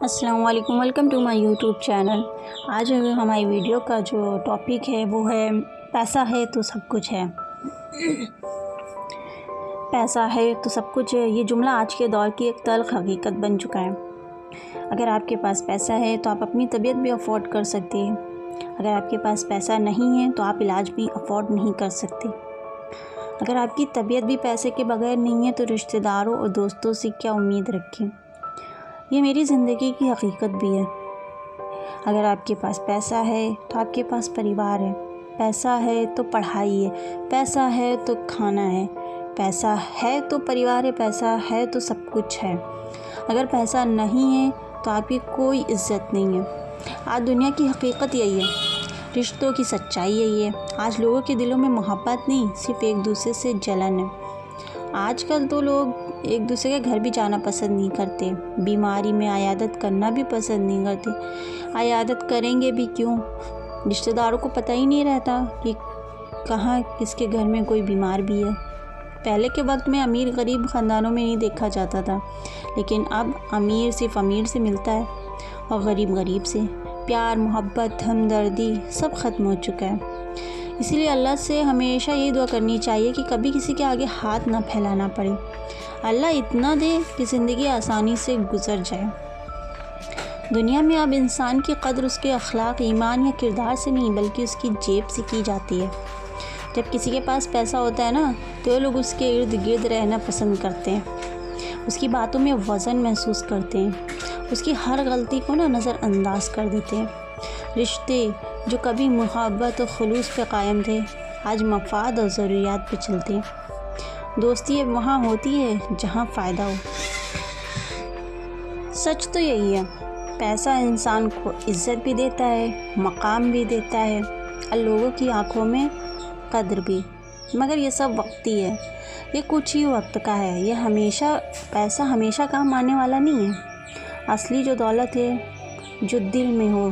السلام علیکم، welcome to my YouTube channel. آج ہماری ویڈیو کا جو ٹاپک ہے وہ ہے پیسہ ہے تو سب کچھ ہے۔ پیسہ ہے تو سب کچھ ہے، یہ جملہ آج کے دور کی ایک تلخ حقیقت بن چکا ہے۔ اگر آپ کے پاس پیسہ ہے تو آپ اپنی طبیعت بھی افورڈ کر سکتے ہیں، اگر آپ کے پاس پیسہ نہیں ہے تو آپ علاج بھی افورڈ نہیں کر سکتے۔ اگر آپ کی طبیعت بھی پیسے کے بغیر نہیں ہے تو رشتہ داروں اور دوستوں سے کیا امید رکھیں؟ یہ میری زندگی کی حقیقت بھی ہے۔ اگر آپ کے پاس پیسہ ہے تو آپ کے پاس پریوار ہے، پیسہ ہے تو پڑھائی ہے، پیسہ ہے تو کھانا ہے، پیسہ ہے تو پریوار ہے، پیسہ ہے تو سب کچھ ہے۔ اگر پیسہ نہیں ہے تو آپ کی کوئی عزت نہیں ہے۔ آج دنیا کی حقیقت یہی ہے، رشتوں کی سچائی یہی ہے۔ آج لوگوں کے دلوں میں محبت نہیں، صرف ایک دوسرے سے جلن ہے۔ آج کل تو لوگ ایک دوسرے کے گھر بھی جانا پسند نہیں کرتے، بیماری میں عیادت کرنا بھی پسند نہیں کرتے۔ عیادت کریں گے بھی کیوں؟ رشتہ داروں کو پتہ ہی نہیں رہتا کہ کہاں کس کے گھر میں کوئی بیمار بھی ہے۔ پہلے کے وقت میں امیر غریب خاندانوں میں نہیں دیکھا جاتا تھا، لیکن اب امیر صرف امیر سے ملتا ہے اور غریب غریب سے۔ پیار، محبت، ہمدردی سب ختم ہو چکا ہے۔ اسی لیے اللہ سے ہمیشہ یہ دعا کرنی چاہیے کہ کبھی کسی کے آگے ہاتھ نہ پھیلانا پڑے۔ اللہ اتنا دے کہ زندگی آسانی سے گزر جائے۔ دنیا میں اب انسان کی قدر اس کے اخلاق، ایمان یا کردار سے نہیں بلکہ اس کی جیب سے کی جاتی ہے۔ جب کسی کے پاس پیسہ ہوتا ہے نا تو لوگ اس کے ارد گرد رہنا پسند کرتے ہیں، اس کی باتوں میں وزن محسوس کرتے ہیں، اس کی ہر غلطی کو نظر انداز کر دیتے ہیں۔ رشتے جو کبھی محبت اور خلوص پہ قائم تھے آج مفاد اور ضروریات پہ چلتے ہیں۔ دوستی اب وہاں ہوتی ہے جہاں فائدہ ہو۔ سچ تو یہی ہے، پیسہ انسان کو عزت بھی دیتا ہے، مقام بھی دیتا ہے اور لوگوں کی آنکھوں میں قدر بھی، مگر یہ سب وقتی ہے، یہ کچھ ہی وقت کا ہے۔ یہ پیسہ ہمیشہ کام آنے والا نہیں ہے۔ اصلی جو دولت ہے جو دل میں ہو،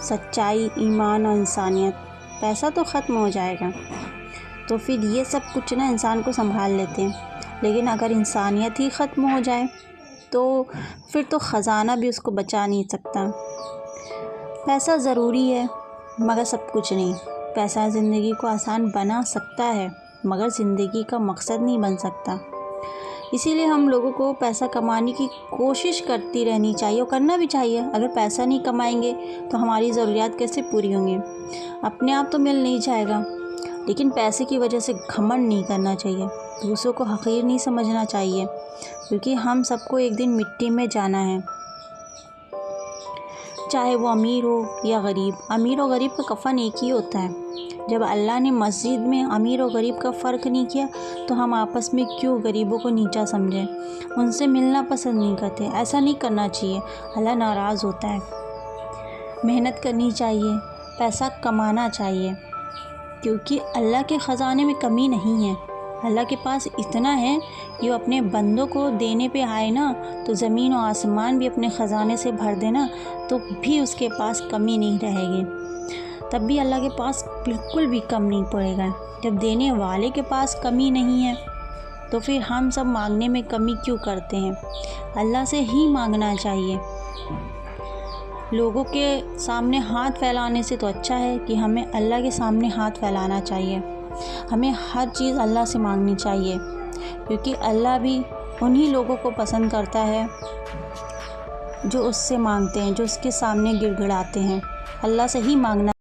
سچائی، ایمان اور انسانیت۔ پیسہ تو ختم ہو جائے گا تو پھر یہ سب کچھ انسان کو سنبھال لیتے ہیں، لیکن اگر انسانیت ہی ختم ہو جائے تو پھر تو خزانہ بھی اس کو بچا نہیں سکتا۔ پیسہ ضروری ہے مگر سب کچھ نہیں۔ پیسہ زندگی کو آسان بنا سکتا ہے مگر زندگی کا مقصد نہیں بن سکتا۔ اسی لیے ہم لوگوں کو پیسہ کمانے کی کوشش کرتی رہنی چاہیے اور کرنا بھی چاہیے۔ اگر پیسہ نہیں کمائیں گے تو ہماری ضروریات کیسے پوری ہوں گی؟ اپنے آپ تو مل نہیں جائے گا، لیکن پیسے کی وجہ سے گھمنڈ نہیں کرنا چاہیے، دوسروں کو حقیر نہیں سمجھنا چاہیے، کیونکہ ہم سب کو ایک دن مٹی میں جانا ہے، چاہے وہ امیر ہو یا غریب۔ امیر و غریب کا کفن ایک ہی ہوتا ہے۔ جب اللہ نے مسجد میں امیر و غریب کا فرق نہیں کیا تو ہم آپس میں کیوں غریبوں کو نیچا سمجھیں، ان سے ملنا پسند نہیں کرتے؟ ایسا نہیں کرنا چاہیے، اللہ ناراض ہوتا ہے۔ محنت کرنی چاہیے، پیسہ کمانا چاہیے، کیونکہ اللہ کے خزانے میں کمی نہیں ہے۔ اللہ کے پاس اتنا ہے کہ وہ اپنے بندوں کو دینے پہ آئے نا تو زمین و آسمان بھی اپنے خزانے سے بھر دینا تو بھی اس کے پاس کمی نہیں رہے گی، تب بھی اللہ کے پاس بالکل بھی کم نہیں پڑے گا۔ جب دینے والے کے پاس کمی نہیں ہے تو پھر ہم سب مانگنے میں کمی کیوں کرتے ہیں؟ اللہ سے ہی مانگنا چاہیے۔ لوگوں کے سامنے ہاتھ پھیلانے سے تو اچھا ہے کہ ہمیں اللہ کے سامنے ہاتھ پھیلانا چاہیے۔ ہمیں ہر چیز اللہ سے مانگنی چاہیے، کیونکہ اللہ بھی انہی لوگوں کو پسند کرتا ہے جو اس سے مانگتے ہیں، جو اس کے سامنے گڑ گڑاتے ہیں۔ اللہ سے ہی مانگنا